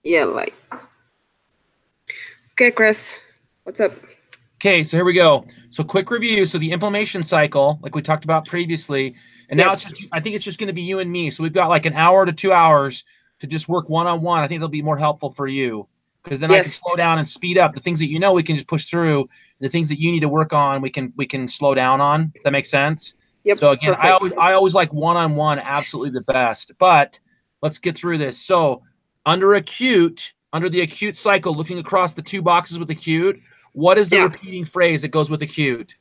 Yeah, like. Okay, Chris, what's up? Okay, so here we go. So quick review. So the inflammation cycle, like we talked about previously, and now Yep. it's just, I think it's just going to be you and me. So we've got like an hour to 2 hours to just work one-on-one. I think it'll be more helpful for you because then I can Yes. slow down and speed up. The things that you know we can just push through. The things that you need to work on, we can slow down on. That makes sense. Yep. So again, I Perfect. always like one-on-one, absolutely the best. But let's get through this. So under the acute cycle, looking across the two boxes with acute, what is the Yeah. repeating phrase that goes with acute?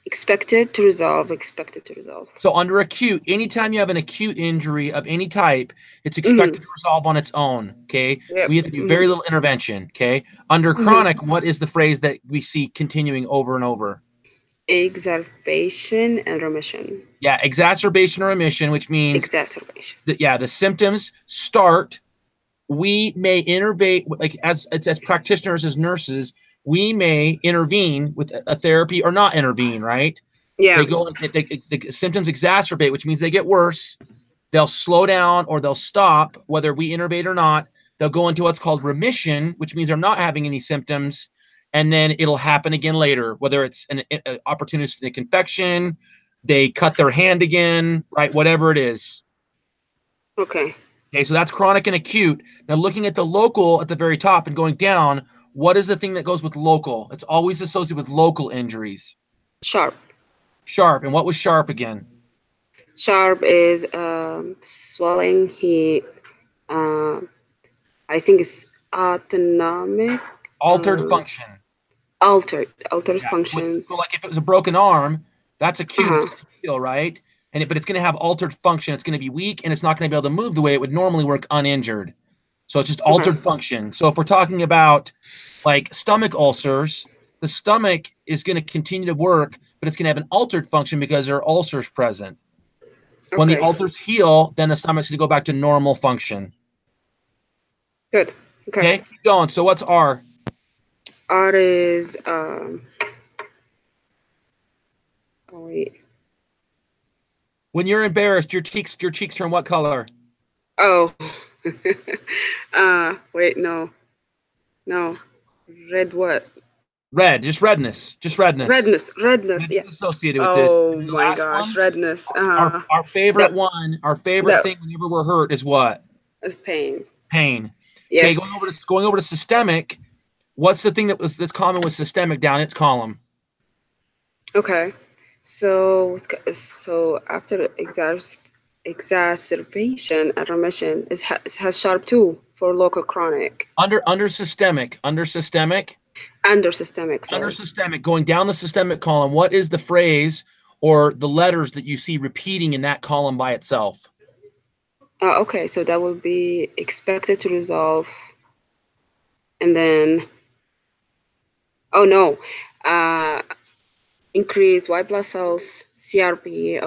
Expected to resolve. Expected to resolve. So under acute, anytime you have an acute injury of any type, it's expected to resolve on its own. Okay. Yep. We have to do very little intervention. Okay. Under chronic, what is the phrase that we see continuing over and over? Exacerbation and remission. Yeah, exacerbation or remission, which means Exacerbation. the symptoms start. We may intervene, like as practitioners, as nurses, we may intervene with a therapy or not intervene, right? Yeah. They go, the symptoms exacerbate, which means they get worse. They'll slow down or they'll stop, whether we intervene or not. They'll go into what's called remission, which means they're not having any symptoms. And then it'll happen again later, whether it's an opportunistic infection, they cut their hand again, right? Whatever it is. Okay. Okay, so that's chronic and acute. Now, looking at the local at the very top and going down, what is the thing that goes with local? It's always associated with local injuries. Sharp. Sharp. And what was sharp again? Sharp is swelling. I think it's autonomic. Altered function. Altered function. So like if it was a broken arm, that's acute, right? But it's going to have altered function. It's going to be weak, and it's not going to be able to move the way it would normally work uninjured. So it's just altered function. So if we're talking about like stomach ulcers, the stomach is going to continue to work, but it's going to have an altered function because there are ulcers present. When the ulcers heal, then the stomach's going to go back to normal function. Good. Okay. Keep going. So what's R? R is wait. When you're embarrassed, your cheeks turn what color? Oh. Wait, no. Red what? Red, just redness. Redness, yeah. Associated with this. Oh my gosh, redness. Our favorite one, our favorite thing whenever we're hurt is what? Is pain. Pain. Yes. Okay, going over to systemic, what's the thing that's common with systemic down its column? Okay. So after exacerbation and remission, it has sharp too for local chronic. Under systemic. Under systemic. Going down the systemic column, what is the phrase or the letters that you see repeating in that column by itself? Okay, so that will be expected to resolve, and then increase white blood cells, CRP,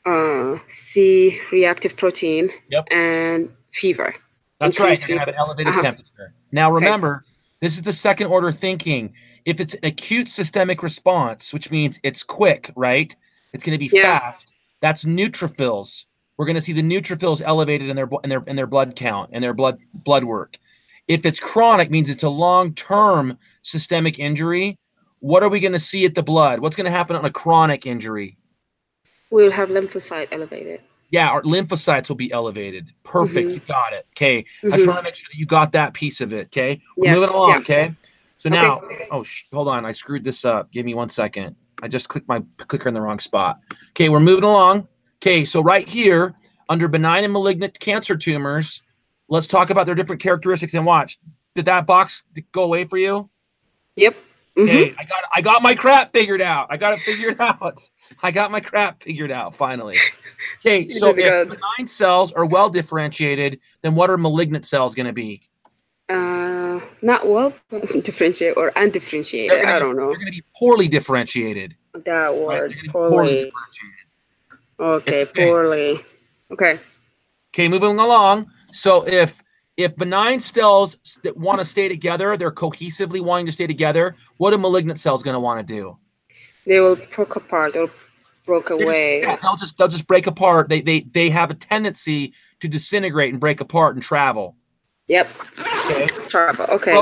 or C reactive protein, and fever. That's right. You're going to have an elevated temperature. Now, remember, this is the second order thinking. If it's an acute systemic response, which means it's quick, right? It's going to be fast. That's neutrophils. We're going to see the neutrophils elevated in their blood count and their blood work. If it's chronic, means it's a long-term systemic injury. What are we going to see at the blood? What's going to happen on a chronic injury? We'll have lymphocyte elevated. Yeah, our lymphocytes will be elevated. Perfect. You got it. Okay. I just want to make sure that you got that piece of it. Okay. We're moving along. Okay. So now, hold on. I screwed this up. Give me 1 second. I just clicked my clicker in the wrong spot. Okay. We're moving along. Okay. So right here under benign and malignant cancer tumors, let's talk about their different characteristics and watch. Did that box go away for you? Yep. Okay, I got my crap figured out. I got it figured out. I got my crap figured out finally. Okay, so if benign cells are well differentiated, then what are malignant cells going to be? Not well differentiated or undifferentiated. I don't know. They're going to be poorly differentiated. That word, right? Poorly differentiated. Okay, poorly. Okay. Okay, moving along. So if benign cells that want to stay together, they're cohesively wanting to stay together, what are malignant cells going to want to do? They will poke apart or broke away. They'll just break apart. They have a tendency to disintegrate and break apart and travel. Yep. Okay. Travel. Okay.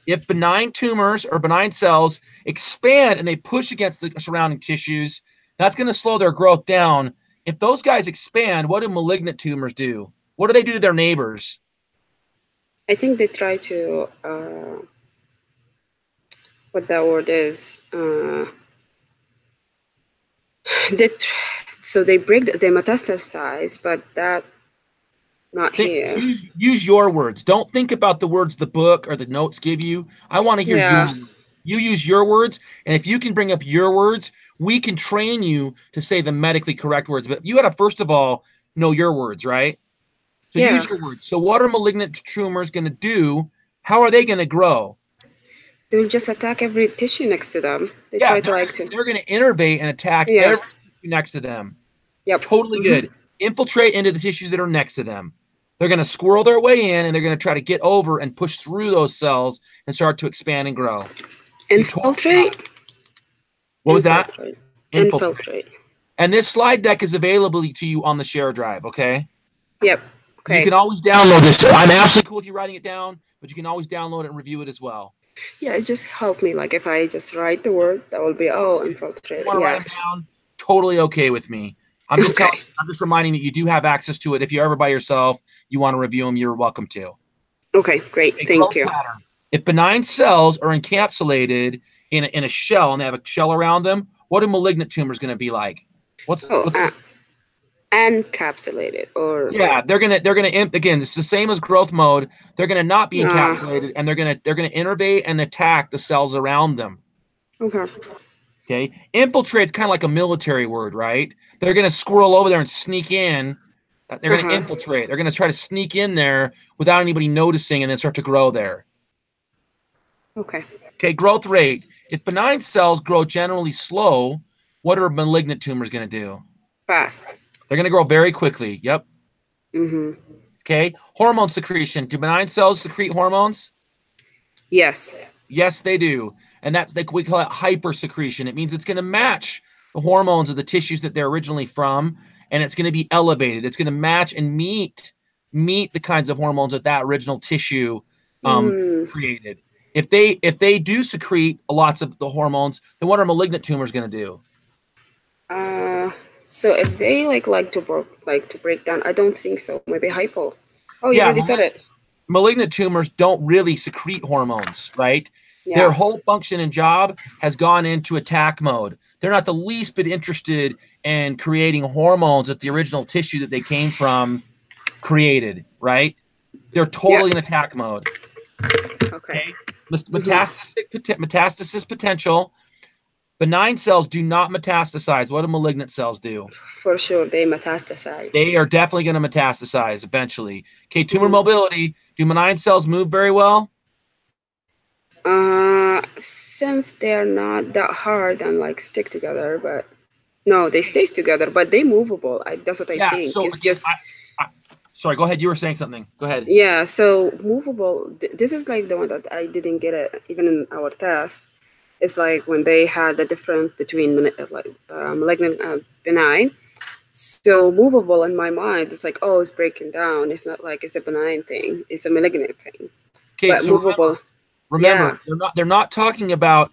If benign tumors or benign cells expand and they push against the surrounding tissues, that's going to slow their growth down. If those guys expand, what do malignant tumors do? What do they do to their neighbors? I think they try to, what that word is, so they metastasize, but that not here. Use your words. Don't think about the words the book or the notes give you. I want to hear you use your words, and if you can bring up your words, we can train you to say the medically correct words. But you got to first of all know your words, right? So use your words. So what are malignant tumors going to do? How are they going to grow? They will just attack every tissue next to them. They're going to innervate and attack every tissue next to them. Yep. Totally good. Infiltrate into the tissues that are next to them. They're going to squirrel their way in, and they're going to try to get over and push through those cells and start to expand and grow. Infiltrate? What was that? Infiltrate. And this slide deck is available to you on the share drive, okay? Yep. Okay. You can always download this. I'm absolutely cool with you writing it down, but you can always download it and review it as well. Yeah, it just helped me. Like if I just write the word, that will be, infiltrate. Write it down? Totally okay with me. I'm just telling you, I'm just reminding that you do have access to it. If you're ever by yourself, you want to review them, you're welcome to. Okay, great. Thank you. Pattern. If benign cells are encapsulated in a shell and they have a shell around them, what are malignant tumors going to be like? Encapsulated they're gonna again, it's the same as growth mode. They're gonna not be encapsulated, and they're gonna innervate and attack the cells around them. Okay. Infiltrate's kind of like a military word, right? They're gonna squirrel over there and sneak in. They're gonna infiltrate. They're gonna try to sneak in there without anybody noticing and then start to grow there. Okay, growth rate. If benign cells grow generally slow, what are malignant tumors gonna do? Fast. They're going to grow very quickly. Yep. Okay. Hormone secretion. Do benign cells secrete hormones? Yes. Yes, they do. And that's we call it hypersecretion. It means it's going to match the hormones of the tissues that they're originally from, and it's going to be elevated. It's going to match and meet the kinds of hormones that original tissue created. If they do secrete lots of the hormones, then what are malignant tumors going to do? So if they like to break down, I don't think so. Maybe hypo. Oh, you already said it. Malignant tumors don't really secrete hormones, right? Yeah. Their whole function and job has gone into attack mode. They're not the least bit interested in creating hormones that the original tissue that they came from created, right? They're totally in attack mode. Okay. Metastasis potential. Benign cells do not metastasize. What do malignant cells do? For sure, they metastasize. They are definitely going to metastasize eventually. Okay, tumor mobility. Do benign cells move very well? Since they're not that hard and like stick together, but no, they stay together, but they movable. That's what I think. So it's just. Sorry, go ahead. You were saying something. Go ahead. Yeah, so movable. This is like the one that I didn't get it even in our test. It's like when they had the difference between malignant and benign. So movable in my mind, it's like, oh, it's breaking down. It's not like it's a benign thing. It's a malignant thing. Okay, but so movable. Remember, they're not talking about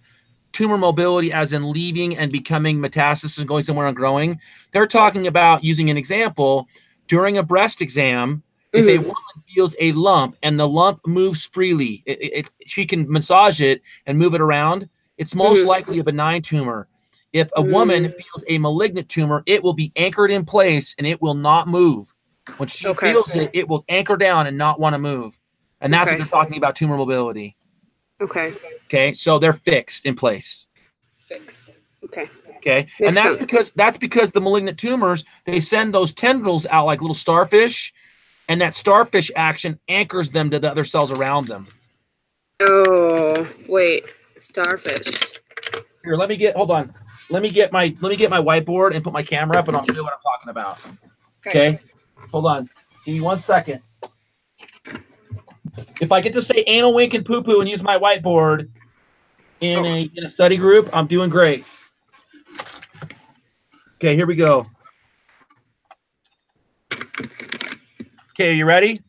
tumor mobility as in leaving and becoming metastasis and going somewhere and growing. They're talking about, using an example, during a breast exam, if a woman feels a lump and the lump moves freely, she can massage it and move it around. It's most likely a benign tumor. If a woman feels a malignant tumor, it will be anchored in place and it will not move. When she feels it, it will anchor down and not want to move. And that's what they're talking about, tumor mobility. Okay, so they're fixed in place. Okay. And that's because the malignant tumors, they send those tendrils out like little starfish, and that starfish action anchors them to the other cells around them. Oh, wait. Starfish. Here, let me get my whiteboard and put my camera up, and I'll show you what I'm talking about. Okay. Hold on. Give me 1 second. If I get to say anal, wink, and poo poo and use my whiteboard in a study group, I'm doing great. Okay, here we go. Okay, are you ready?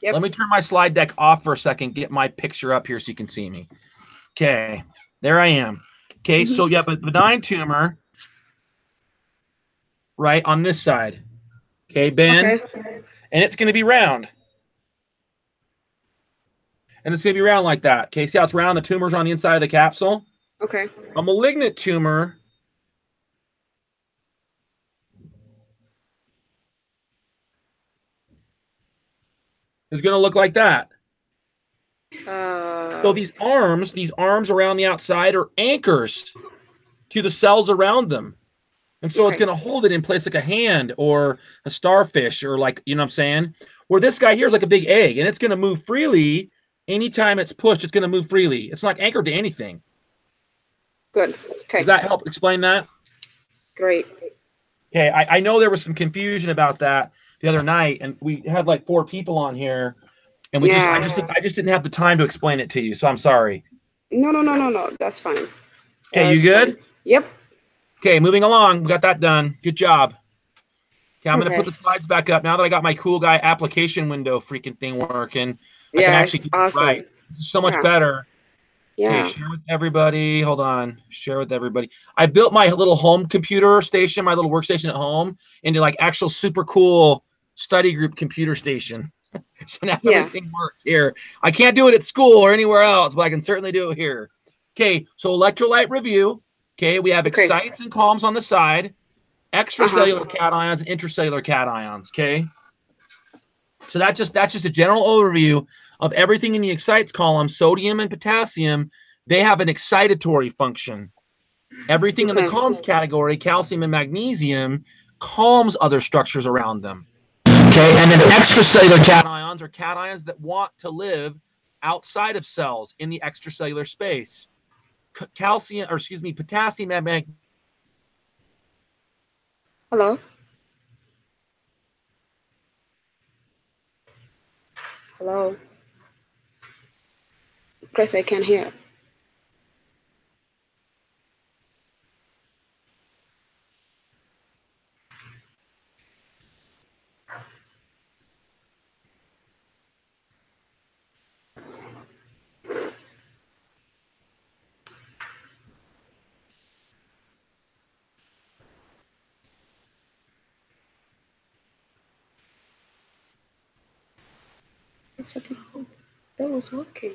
Yep. Let me turn my slide deck off for a second, get my picture up here so you can see me. Okay, there I am. Okay, so you have a benign tumor, right, on this side. Okay, Ben. Okay. And it's going to be round. And it's going to be round like that. Okay, see how it's round? The tumor's on the inside of the capsule. Okay. A malignant tumor is going to look like that. So these arms around the outside are anchors to the cells around them. And so it's going to hold it in place like a hand or a starfish or like, you know what I'm saying? Where this guy here is like a big egg and it's going to move freely. Anytime it's pushed, it's going to move freely. It's not anchored to anything. Good. Okay. Does that help explain that? Great. Okay, I know there was some confusion about that the other night, and we had like 4 people on here, and I just didn't have the time to explain it to you, so I'm sorry. No. That's fine. Okay, you good? Yep. Okay, moving along. We got that done. Good job. Okay, I'm going to put the slides back up now that I got my cool guy application window freaking thing working. I can actually do it right. So much better. Yeah. Okay, share with everybody. Hold on. Share with everybody. I built my little home computer station, my little workstation at home, into like actual super cool study group computer station. So now everything works here. I can't do it at school or anywhere else, but I can certainly do it here. Okay, so electrolyte review. Okay, we have excites and calms on the side, extracellular cations and intracellular cations. Okay, so that's just a general overview of everything in the excites column. Sodium and potassium, they have an excitatory function. Everything in the calms category, calcium and magnesium, calms other structures around them. Okay, and then extracellular cations are cations that want to live outside of cells in the extracellular space. Potassium and magnesium. Hello? Hello? Chris, I can't hear. That's what that was working.